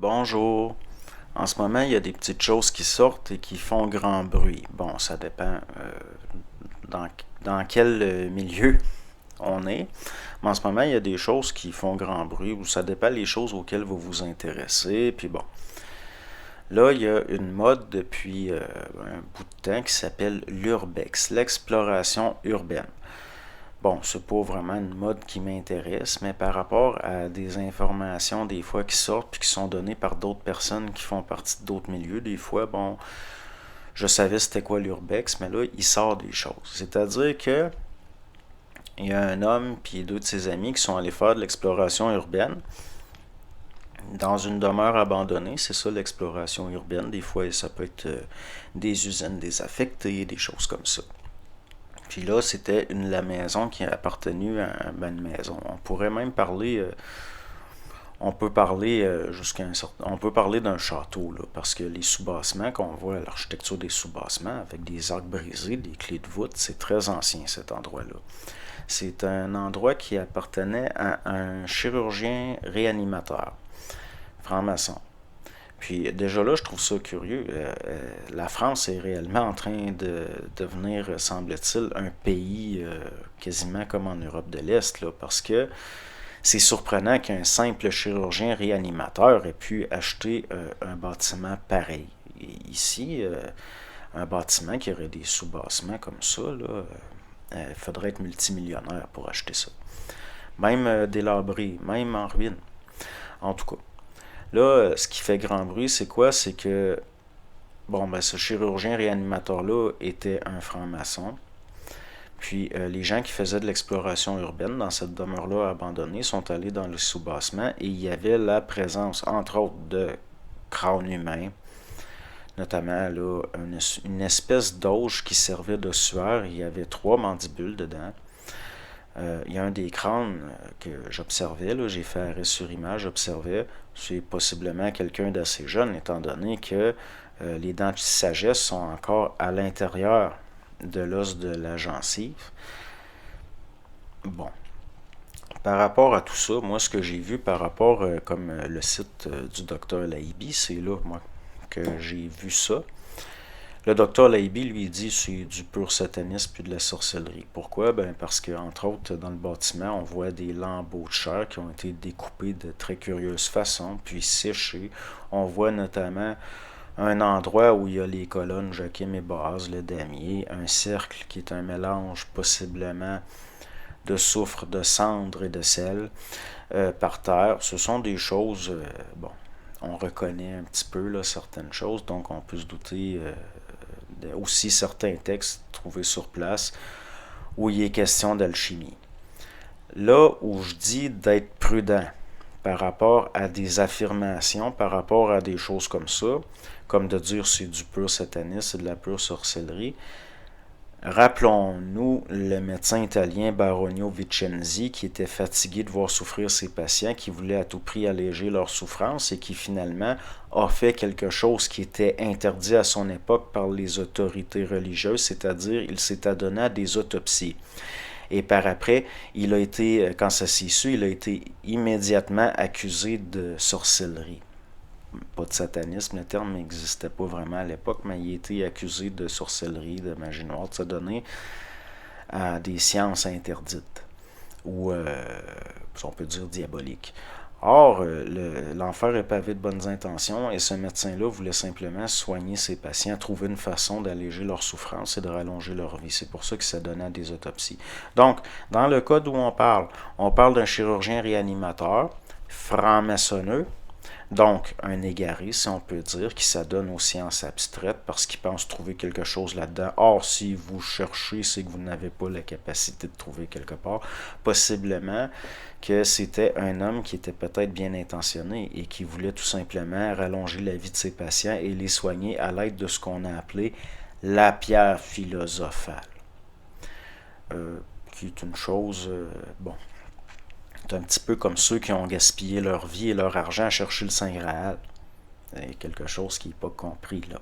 Bonjour. En ce moment, il y a des petites choses qui sortent et qui font grand bruit. Bon, ça dépend dans, dans quel milieu on est. Mais en ce moment, il y a des choses qui font grand bruit ou ça dépend des choses auxquelles vous vous intéressez. Puis bon, là, il y a une mode depuis un bout de temps qui s'appelle l'urbex, l'exploration urbaine. Bon, c'est pas vraiment une mode qui m'intéresse, mais par rapport à des informations des fois qui sortent puis qui sont données par d'autres personnes qui font partie d'autres milieux, des fois, bon, je savais c'était quoi l'urbex, mais là, il sort des choses. C'est-à-dire que il y a un homme puis deux de ses amis qui sont allés faire de l'exploration urbaine dans une demeure abandonnée. C'est ça l'exploration urbaine. Des fois, ça peut être des usines désaffectées, des choses comme ça. Puis là, c'était la maison qui appartenait à une maison. On pourrait même parler, on peut parler jusqu'à un certain, on peut parler d'un château là, parce que les sous-bassements qu'on voit, l'architecture des sous-bassements avec des arcs brisés, des clés de voûte, c'est très ancien cet endroit-là. C'est un endroit qui appartenait à un chirurgien réanimateur, franc-maçon. Puis déjà là, je trouve ça curieux. La France est réellement en train de devenir, semble-t-il, un pays quasiment comme en Europe de l'Est, là, parce que c'est surprenant qu'un simple chirurgien réanimateur ait pu acheter un bâtiment pareil. Et ici, un bâtiment qui aurait des sous-bassements comme ça, là, il faudrait être multimillionnaire pour acheter ça. Même délabré, même en ruine. En tout cas, là, ce qui fait grand bruit, c'est quoi? C'est que, bon, ben, ce chirurgien réanimateur-là était un franc-maçon. Puis, les gens qui faisaient de l'exploration urbaine dans cette demeure-là abandonnée sont allés dans le sous-bassement et il y avait la présence, entre autres, de crânes humains, notamment là, une espèce d'auge qui servait de sueur. Il y avait trois mandibules dedans. Il y a un des crânes que j'observais, là, j'ai fait arrêt sur image, j'observais, c'est possiblement quelqu'un d'assez jeune, étant donné que les dents de sagesse sont encore à l'intérieur de l'os de la gencive. Bon, par rapport à tout ça, moi, ce que j'ai vu par rapport, comme le site du docteur Laibi, c'est là, moi, que j'ai vu ça. Le docteur Laibi lui dit que c'est du pur satanisme puis de la sorcellerie. Pourquoi? Ben parce que, entre autres, dans le bâtiment, on voit des lambeaux de chair qui ont été découpés de très curieuse façon, puis séchés. On voit notamment un endroit où il y a les colonnes Joachim et Boaz, le damier, un cercle qui est un mélange possiblement de soufre, de cendre et de sel par terre. Ce sont des choses, bon, on reconnaît un petit peu là, certaines choses, donc on peut se douter aussi certains textes trouvés sur place où il est question d'alchimie. Là où je dis d'être prudent par rapport à des affirmations, par rapport à des choses comme ça, comme de dire c'est du pur satanisme, c'est de la pure sorcellerie, rappelons-nous le médecin italien Baronio Vicenzi qui était fatigué de voir souffrir ses patients, qui voulait à tout prix alléger leur souffrance et qui finalement a fait quelque chose qui était interdit à son époque par les autorités religieuses, c'est-à-dire il s'est adonné à des autopsies. Et par après, il a été, quand ça s'est su, il a été immédiatement accusé de sorcellerie. Pas de satanisme, le terme n'existait pas vraiment à l'époque, mais il a été accusé de sorcellerie, de magie noire, de s'adonner à des sciences interdites, ou on peut dire diaboliques. Or, l'enfer est pavé de bonnes intentions et ce médecin-là voulait simplement soigner ses patients, trouver une façon d'alléger leur souffrance et de rallonger leur vie. C'est pour ça qu'il s'adonnait à des autopsies. Donc, dans le cas d'où on parle d'un chirurgien réanimateur, franc-maçonneux, donc, un égaré, si on peut dire, qui s'adonne aux sciences abstraites parce qu'il pense trouver quelque chose là-dedans. Or, si vous cherchez, c'est que vous n'avez pas la capacité de trouver quelque part. Possiblement que c'était un homme qui était peut-être bien intentionné et qui voulait tout simplement rallonger la vie de ses patients et les soigner à l'aide de ce qu'on a appelé la pierre philosophale. Qui est une chose, bon, c'est un petit peu comme ceux qui ont gaspillé leur vie et leur argent à chercher le Saint Graal. C'est quelque chose qui n'est pas compris, là.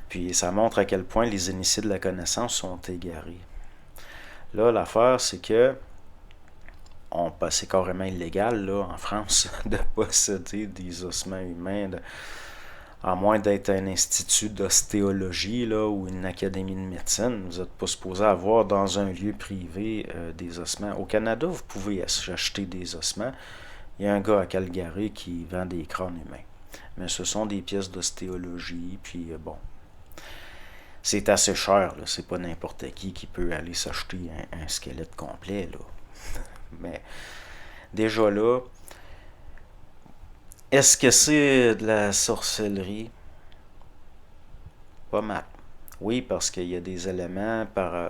Puis ça montre à quel point les initiés de la connaissance sont égarés. Là, l'affaire, c'est que c'est carrément illégal là, en France de posséder des ossements humains, à moins d'être un institut d'ostéologie là, ou une académie de médecine. Vous n'êtes pas supposé avoir dans un lieu privé des ossements. Au Canada, vous pouvez acheter des ossements. Il y a un gars à Calgary qui vend des crânes humains. Mais ce sont des pièces d'ostéologie, puis bon, c'est assez cher, là. C'est pas n'importe qui peut aller s'acheter un squelette complet, là. Mais déjà là, est-ce que c'est de la sorcellerie? Pas mal. Oui, parce qu'il y a des éléments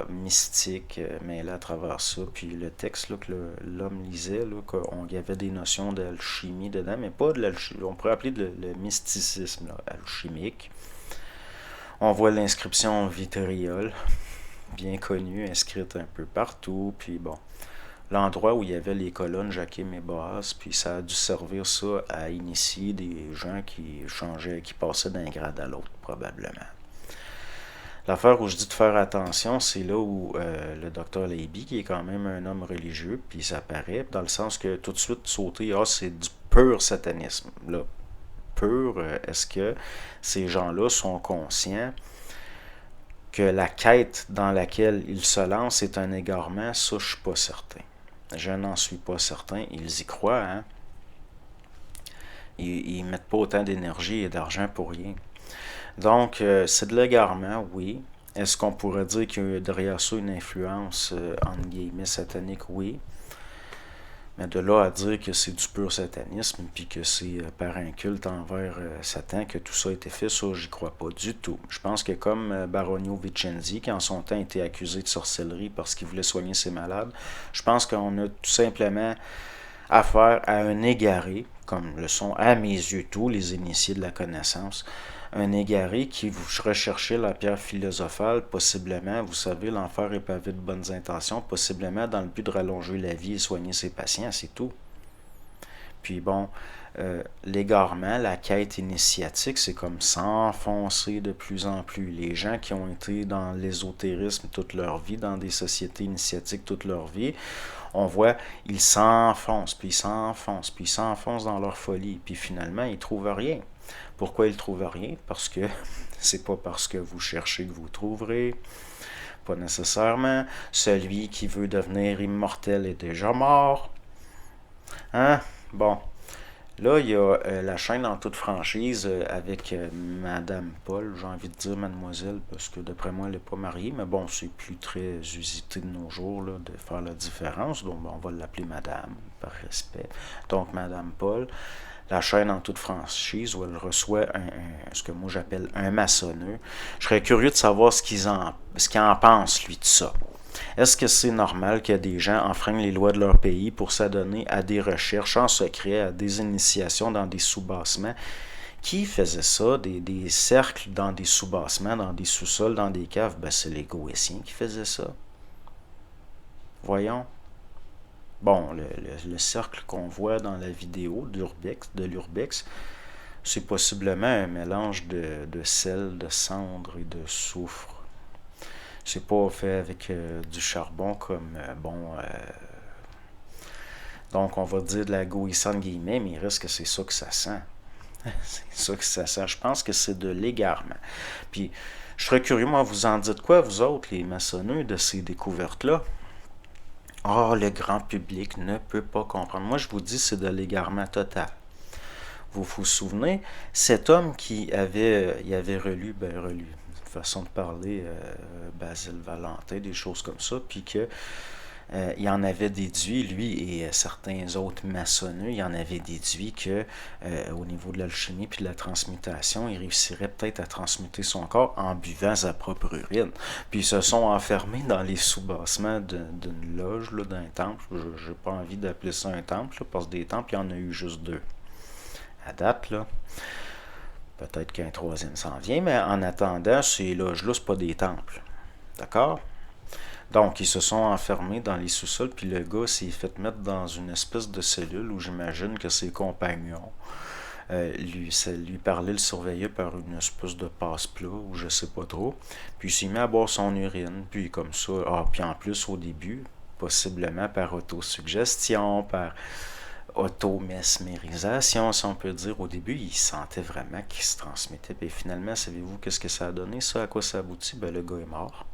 mystiques mêlés à travers ça. Puis le texte là, que l'homme lisait, là, qu'il y avait des notions d'alchimie dedans, mais pas de l'alchimie. On pourrait appeler le mysticisme là, alchimique. On voit l'inscription vitriol, bien connue, inscrite un peu partout. Puis bon, l'endroit où il y avait les colonnes Joachim et Boas, puis ça a dû servir ça à initier des gens qui changeaient, qui passaient d'un grade à l'autre, probablement. L'affaire où je dis de faire attention, c'est là où le docteur Leiby, qui est quand même un homme religieux, puis ça paraît, dans le sens que tout de suite sauter, c'est du pur satanisme. Là, pur, est-ce que ces gens-là sont conscients que la quête dans laquelle ils se lancent est un égarement? Ça, je suis pas certain. Je n'en suis pas certain. Ils y croient, hein? Ils mettent pas autant d'énergie et d'argent pour rien. Donc, c'est de l'égarement, oui. Est-ce qu'on pourrait dire qu'il y a derrière ça une influence, entre guillemets, satanique? Oui. Mais de là à dire que c'est du pur satanisme, puis que c'est par un culte envers Satan que tout ça a été fait, ça, j'y crois pas du tout. Je pense que comme Baronio Vicenzi, qui en son temps a été accusé de sorcellerie parce qu'il voulait soigner ses malades, je pense qu'on a tout simplement affaire à un égaré, comme le sont à mes yeux tous les initiés de la connaissance, un égaré qui vous recherchez la pierre philosophale, possiblement, vous savez, l'enfer est pavé de bonnes intentions, possiblement dans le but de rallonger la vie et soigner ses patients, c'est tout. Puis bon, l'égarement, la quête initiatique, c'est comme s'enfoncer de plus en plus. Les gens qui ont été dans l'ésotérisme toute leur vie, dans des sociétés initiatiques toute leur vie, on voit, ils s'enfoncent, puis ils s'enfoncent, puis ils s'enfoncent dans leur folie, puis finalement, ils trouvent rien. Pourquoi ils ne trouvent rien? Parce que c'est pas parce que vous cherchez que vous trouverez. Pas nécessairement. Celui qui veut devenir immortel est déjà mort. Hein? Bon. Là, il y a la chaîne en toute franchise avec Madame Paul, j'ai envie de dire mademoiselle, parce que d'après moi, elle n'est pas mariée, mais bon, c'est plus très usité de nos jours là, de faire la différence, donc on va l'appeler Madame, par respect. Donc, Madame Paul, la chaîne en toute franchise, où elle reçoit ce que moi j'appelle un maçonneux. Je serais curieux de savoir ce qu'il en pense, lui, de ça. Est-ce que c'est normal que des gens enfreignent les lois de leur pays pour s'adonner à des recherches en secret, à des initiations dans des sous-bassements? Qui faisait ça? Des cercles dans des sous-bassements, dans des sous-sols, dans des caves? Ben, c'est les Goétiens qui faisaient ça. Voyons. Bon, le cercle qu'on voit dans la vidéo de l'Urbex, c'est possiblement un mélange de sel, de cendre et de soufre. C'est pas fait avec du charbon comme, donc on va dire de la gouissa en guillemets, mais il reste que c'est ça que ça sent. C'est ça que ça sent. Je pense que c'est de l'égarement. Puis, je serais curieux, moi, vous en dites quoi, vous autres, les maçonneux, de ces découvertes-là? Oh, le grand public ne peut pas comprendre. Moi, je vous dis, c'est de l'égarement total. Vous vous souvenez, cet homme il avait relu, façon de parler, Basile Valentin, des choses comme ça, puis que il en avait déduit, lui et certains autres maçonneux, il en avait déduit que au niveau de l'alchimie puis de la transmutation, il réussirait peut-être à transmuter son corps en buvant sa propre urine. Puis ils se sont enfermés dans les sous-bassements d'une loge, là, d'un temple. Je n'ai pas envie d'appeler ça un temple, là, parce que des temples, il y en a eu juste 2. À date, là. Peut-être qu'un troisième s'en vient, mais en attendant, ces loges-là, c'est pas des temples. D'accord? Donc, ils se sont enfermés dans les sous-sols, puis le gars s'est fait mettre dans une espèce de cellule où j'imagine que ses compagnons lui parlaient, le surveillaient par une espèce de passe-plat, ou je sais pas trop. Puis il s'est mis à boire son urine, puis comme ça. Ah, puis en plus, au début, possiblement par autosuggestion, par auto-mesmérisation, si on peut dire. Au début, il sentait vraiment qu'il se transmettait. Puis finalement, savez-vous qu'est-ce que ça a donné? Ça, à quoi ça aboutit? Ben, le gars est mort.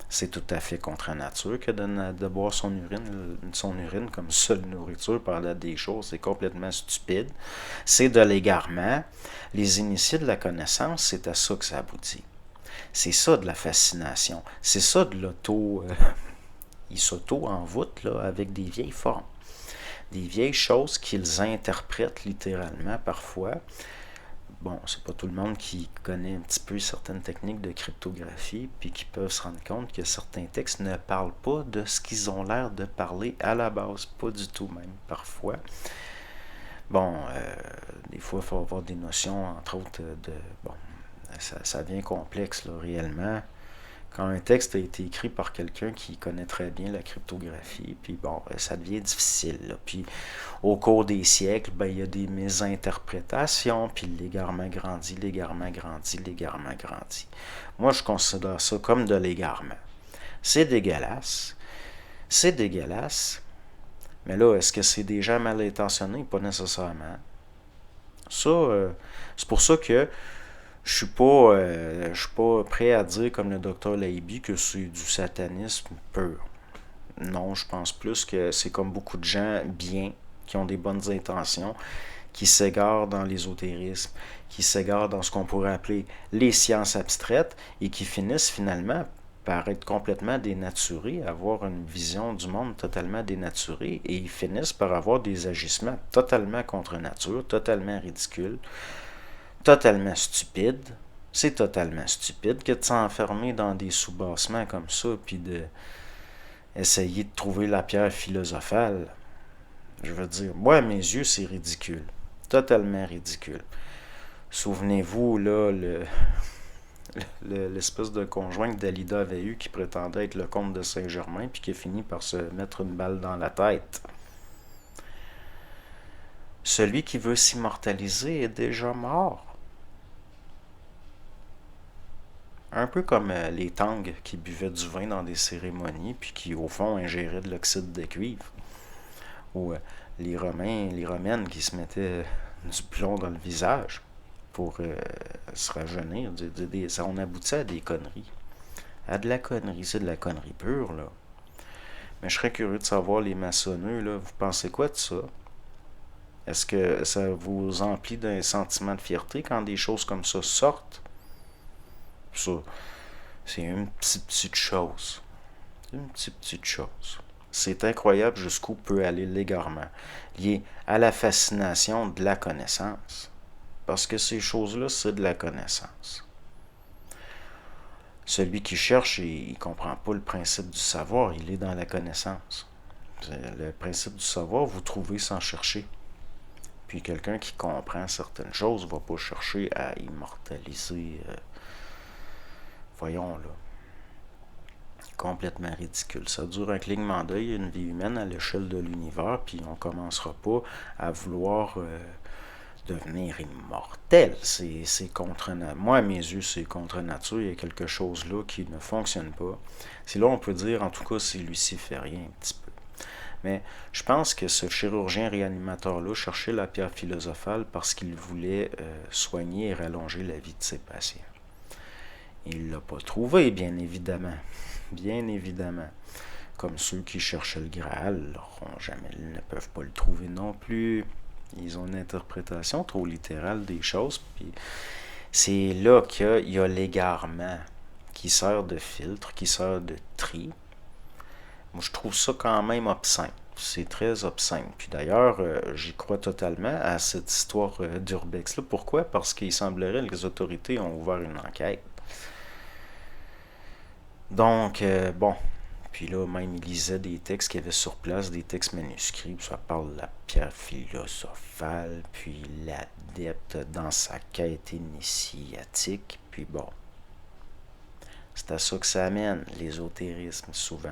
C'est tout à fait contre nature que de boire son urine comme seule nourriture pendant des choses. C'est complètement stupide. C'est de l'égarement. Les initiés de la connaissance, c'est à ça que ça aboutit. C'est ça de la fascination. C'est ça de l'auto... ils s'auto-envoûtent là, avec des vieilles formes. Des vieilles choses qu'ils interprètent littéralement parfois. Bon, c'est pas tout le monde qui connaît un petit peu certaines techniques de cryptographie, puis qui peuvent se rendre compte que certains textes ne parlent pas de ce qu'ils ont l'air de parler à la base. Pas du tout même, parfois. Bon, des fois, il faut avoir des notions, entre autres, bon, ça devient complexe, là, réellement. Quand un texte a été écrit par quelqu'un qui connaît très bien la cryptographie, puis bon, ça devient difficile, là. Puis au cours des siècles, ben, il y a des mésinterprétations, puis l'égarement grandit, l'égarement grandit, l'égarement grandit. Moi, je considère ça comme de l'égarement. C'est dégueulasse. C'est dégueulasse. Mais là, est-ce que c'est des gens mal intentionnés? Pas nécessairement. Ça, c'est pour ça que je suis pas prêt à dire comme le docteur Laiby que c'est du satanisme pur. Non, je pense plus que c'est comme beaucoup de gens bien, qui ont des bonnes intentions, qui s'égarent dans l'ésotérisme, qui s'égarent dans ce qu'on pourrait appeler les sciences abstraites et qui finissent finalement par être complètement dénaturés, avoir une vision du monde totalement dénaturée et ils finissent par avoir des agissements totalement contre nature, totalement ridicules, totalement stupide. C'est totalement stupide que de s'enfermer dans des sous-bassements comme ça, puis de essayer de trouver la pierre philosophale. Je veux dire, moi, à mes yeux, c'est ridicule. Totalement ridicule. Souvenez-vous, là, l'espèce de conjoint que Dalida avait eu qui prétendait être le comte de Saint-Germain, puis qui a fini par se mettre une balle dans la tête. Celui qui veut s'immortaliser est déjà mort. Un peu comme les Tang qui buvaient du vin dans des cérémonies, puis qui, au fond, ingéraient de l'oxyde de cuivre. Ou les Romaines qui se mettaient du plomb dans le visage pour se rajeunir. On aboutit à des conneries. À de la connerie, c'est de la connerie pure, là. Mais je serais curieux de savoir, les maçonneux, là, vous pensez quoi de ça? Est-ce que ça vous emplit d'un sentiment de fierté quand des choses comme ça sortent? Ça, c'est une petite chose. Une petite chose. C'est incroyable jusqu'où peut aller l'égarement, lié à la fascination de la connaissance. Parce que ces choses-là, c'est de la connaissance. Celui qui cherche, il ne comprend pas le principe du savoir, il est dans la connaissance. Le principe du savoir, vous trouvez sans chercher. Puis quelqu'un qui comprend certaines choses ne va pas chercher à immortaliser. Voyons, là. Complètement ridicule. Ça dure un clignement d'œil, une vie humaine à l'échelle de l'univers, puis on ne commencera pas à vouloir devenir immortel. C'est contre nature. Moi, à mes yeux, c'est contre nature. Il y a quelque chose là qui ne fonctionne pas. C'est là on peut dire, en tout cas, c'est luciférien un petit peu. Mais je pense que ce chirurgien réanimateur-là cherchait la pierre philosophale parce qu'il voulait soigner et rallonger la vie de ses patients. Il ne l'a pas trouvé, bien évidemment. Bien évidemment. Comme ceux qui cherchent le Graal, ne peuvent pas le trouver non plus. Ils ont une interprétation trop littérale des choses. Puis c'est là qu'il y a l'égarement qui sert de filtre, qui sert de tri. Moi, je trouve ça quand même obscène. C'est très obscène. Puis d'ailleurs, j'y crois totalement à cette histoire d'Urbex-là. Pourquoi? Parce qu'il semblerait que les autorités ont ouvert une enquête. Donc, bon, puis là, même, il lisait des textes qu'il y avait sur place, des textes manuscrits, puis ça parle de la pierre philosophale, puis l'adepte dans sa quête initiatique, puis bon, c'est à ça que ça amène, l'ésotérisme, souvent.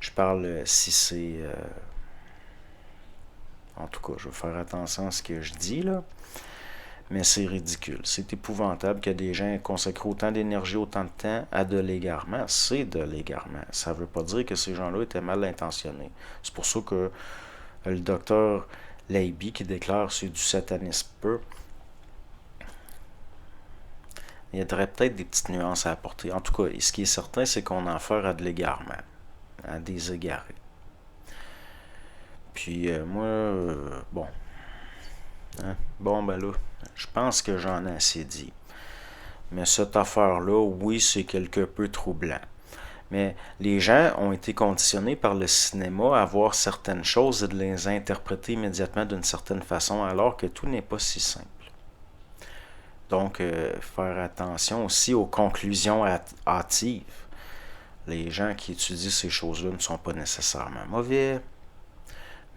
Je parle, si c'est... en tout cas, je vais faire attention à ce que je dis, là. mais c'est ridicule. C'est épouvantable que des gens consacrent autant d'énergie, autant de temps à de l'égarement. C'est de l'égarement. Ça ne veut pas dire que ces gens-là étaient mal intentionnés. C'est pour ça que le docteur Leiby, qui déclare c'est du satanisme pur, il y aurait peut-être des petites nuances à apporter. En tout cas, ce qui est certain, c'est qu'on a affaire à de l'égarement, à des égarés. Puis moi, bon. Hein? Bon, ben là, je pense que j'en ai assez dit. Mais cette affaire-là, oui, c'est quelque peu troublant. Mais les gens ont été conditionnés par le cinéma à voir certaines choses et de les interpréter immédiatement d'une certaine façon, alors que tout n'est pas si simple. Donc, faire attention aussi aux conclusions hâtives. Les gens qui étudient ces choses-là ne sont pas nécessairement mauvais,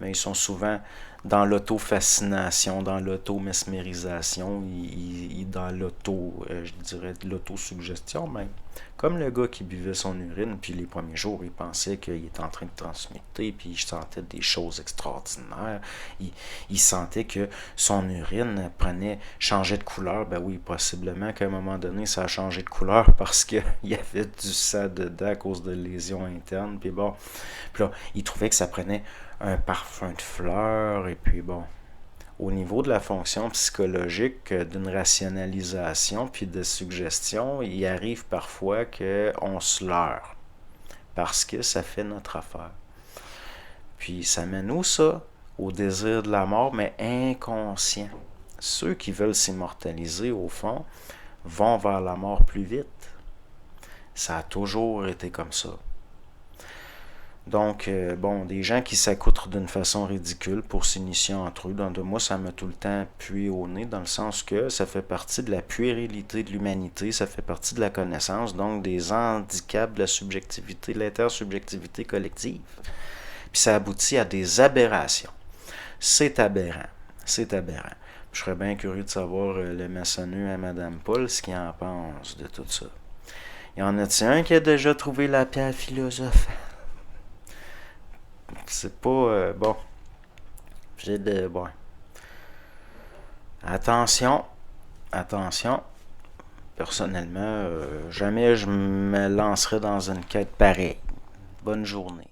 mais ils sont souvent dans l'auto-fascination, dans l'auto-mesmérisation, dans je dirais, l'auto-suggestion même. Comme le gars qui buvait son urine, puis les premiers jours, il pensait qu'il était en train de transmuter, puis il sentait des choses extraordinaires. Il sentait que son urine changeait de couleur. Ben oui, possiblement qu'à un moment donné, ça a changé de couleur parce qu'il y avait du sang dedans à cause de lésions internes. Puis bon, puis là, il trouvait que ça prenait un parfum de fleurs, et puis bon, au niveau de la fonction psychologique d'une rationalisation puis de suggestion, il arrive parfois qu'on se leurre parce que ça fait notre affaire. Puis ça mène où ça? Au désir de la mort, mais inconscient. Ceux qui veulent s'immortaliser, au fond, vont vers la mort plus vite. Ça a toujours été comme ça. Donc, bon, des gens qui s'accoutrent d'une façon ridicule pour s'initier entre eux, de moi, ça m'a tout le temps pué au nez, dans le sens que ça fait partie de la puérilité de l'humanité, ça fait partie de la connaissance, donc des handicaps de la subjectivité, de l'intersubjectivité collective. Puis ça aboutit à des aberrations. C'est aberrant. C'est aberrant. Je serais bien curieux de savoir le maçonneux à Madame Paul, ce qu'il en pense de tout ça. Y en a-t-il un qui a déjà trouvé la pierre philosophe? C'est pas bon. J'ai de bon. Attention, attention. Personnellement, jamais je me lancerai dans une quête pareille. Bonne journée.